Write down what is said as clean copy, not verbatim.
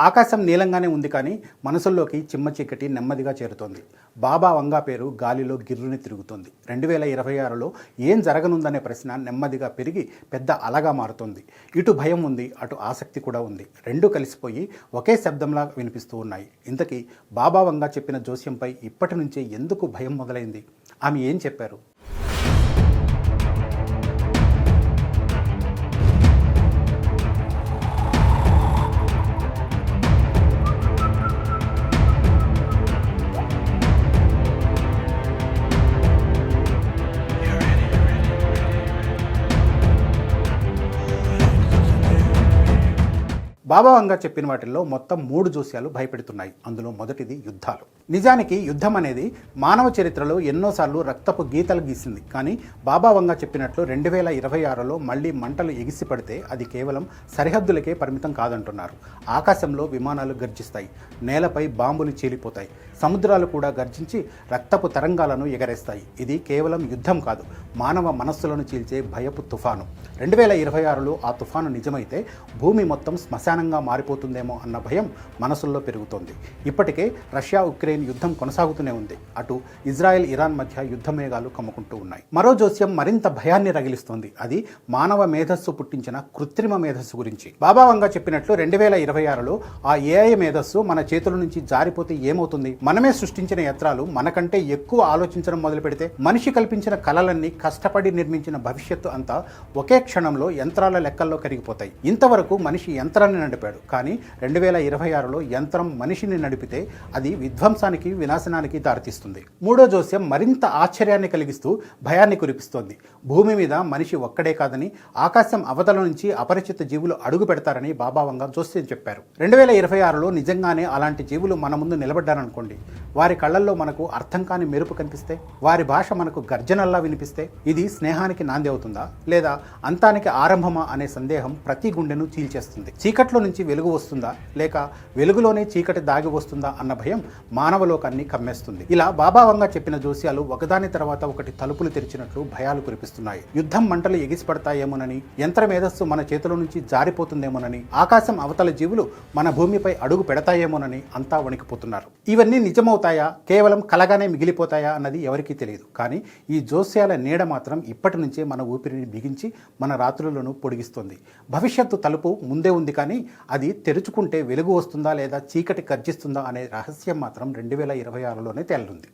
ఆకాశం నీలంగానే ఉంది కానీ మనసుల్లోకి చిమ్మ చీకటి నెమ్మదిగా చేరుతోంది. బాబా వంగా పేరు గాలిలో గిర్రుని తిరుగుతోంది. 2026లో ఏం జరగనుందనే ప్రశ్న నెమ్మదిగా పెరిగి పెద్ద అలగా మారుతోంది. ఇటు భయం ఉంది, అటు ఆసక్తి కూడా ఉంది. రెండు కలిసిపోయి ఒకే శబ్దంలా వినిపిస్తూ ఉన్నాయి. ఇంతకీ బాబా వంగా చెప్పిన జోస్యంపై ఇప్పటి నుంచే ఎందుకు భయం మొదలైంది? ఆమె ఏం చెప్పారు? బాబా వంగా చెప్పిన వాటిల్లో మొత్తం 3 జోస్యాలు భయపెడుతున్నాయి. అందులో మొదటిది యుద్ధాలు. నిజానికి యుద్ధం అనేది మానవ చరిత్రలో ఎన్నోసార్లు రక్తపు గీతలు గీసింది. కానీ బాబా వంగా చెప్పినట్లు 2026లో మళ్ళీ మంటలు ఎగిసి పడితే అది కేవలం సరిహద్దులకే పరిమితం కాదంటున్నారు. ఆకాశంలో విమానాలు గర్జిస్తాయి, నేలపై బాంబులు చీలిపోతాయి, సముద్రాలు కూడా గర్జించి రక్తపు తరంగాలను ఎగరేస్తాయి. ఇది కేవలం యుద్ధం కాదు, మానవ మనస్సులను చీల్చే భయపు తుఫాను. 2026లో ఆ తుఫాను నిజమైతే భూమి మొత్తం శ్మశానంగా మారిపోతుందేమో అన్న భయం మనసుల్లో పెరుగుతోంది. ఇప్పటికే రష్యా ఉక్రెయిన్ యుద్ధం కొనసాగుతూనే ఉంది. అటు ఇజ్రాయెల్ ఇరాన్ మధ్య యుద్ధ మేఘాలు కమ్ముకుంటూ ఉన్నాయి. మరో జోస్యం మరింత భయాన్ని రగిలిస్తోంది. అది మానవ మేధస్సు పుట్టించిన కృత్రిమ మేధస్సు గురించి. బాబా వంగా చెప్పినట్లు 2026లో ఆ ఏఐ మేధస్సు మన చేతుల నుంచి జారిపోతే ఏమవుతుంది? మనమే సృష్టించిన యంత్రాలు మనకంటే ఎక్కువ ఆలోచించడం మొదలు పెడితే, మనిషి కల్పించిన కలలన్నీ, కష్టపడి నిర్మించిన భవిష్యత్తు అంతా ఒకే క్షణంలో యంత్రాల లెక్కల్లో కరిగిపోతాయి. ఇంతవరకు మనిషి యంత్రాన్ని నడిపాడు, కానీ 2026లో యంత్రం మనిషిని నడిపితే అది విధ్వంసానికి, వినాశనానికి దారితీస్తుంది. మూడో జోస్యం మరింత ఆశ్చర్యాన్ని కలిగిస్తూ భయాన్ని కురిపిస్తోంది. భూమి మీద మనిషి ఒక్కడే కాదని, ఆకాశం అవతల నుంచి అపరిచిత జీవులు అడుగు పెడతారని బాబా వంగా జోస్యం చెప్పారు. 2026లో నిజంగానే అలాంటి జీవులు మన ముందు నిలబడ్డారనుకోండి, వారి కళ్ళల్లో మనకు అర్థం కాని మెరుపు కనిపిస్తే, వారి భాష మనకు గర్జనల్లా వినిపిస్తే, ఇది స్నేహానికి నాంది అవుతుందా లేదా అంతానికి ఆరంభమా అనే సందేహం ప్రతి గుండెను చీల్చేస్తుంది. చీకట్లో నుంచి వెలుగు వస్తుందా లేక వెలుగులోనే చీకటి దాగి వస్తుందా అన్న భయం మానవలోకాన్ని కమ్మేస్తుంది. ఇలా బాబా వంగా చెప్పిన జోస్యాలు ఒకదాని తర్వాత ఒకటి తలుపులు తెరిచినట్లు భయాలు కురిపిస్తున్నాయి. యుద్ధం మంటలు ఎగిసి పడతాయేమోనని, యంత్ర మేధస్సు మన చేతుల నుంచి జారిపోతుందేమోనని, ఆకాశం అవతల జీవులు మన భూమిపై అడుగు పెడతాయేమోనని అంతా వణికిపోతున్నారు. ఇవన్నీ నిజమవుతాయా, కేవలం కలగానే మిగిలిపోతాయా అన్నది ఎవరికీ తెలియదు. కానీ ఈ జోస్యాల నీడ మాత్రం ఇప్పటి నుంచే మన ఊపిరిని బిగించి మన రాత్రులను పొడిగిస్తుంది. భవిష్యత్తు తలుపు ముందే ఉంది, కానీ అది తెరుచుకుంటే వెలుగు వస్తుందా లేదా చీకటి గర్జిస్తుందా అనే రహస్యం మాత్రం 2026లోనే తేలుతుంది.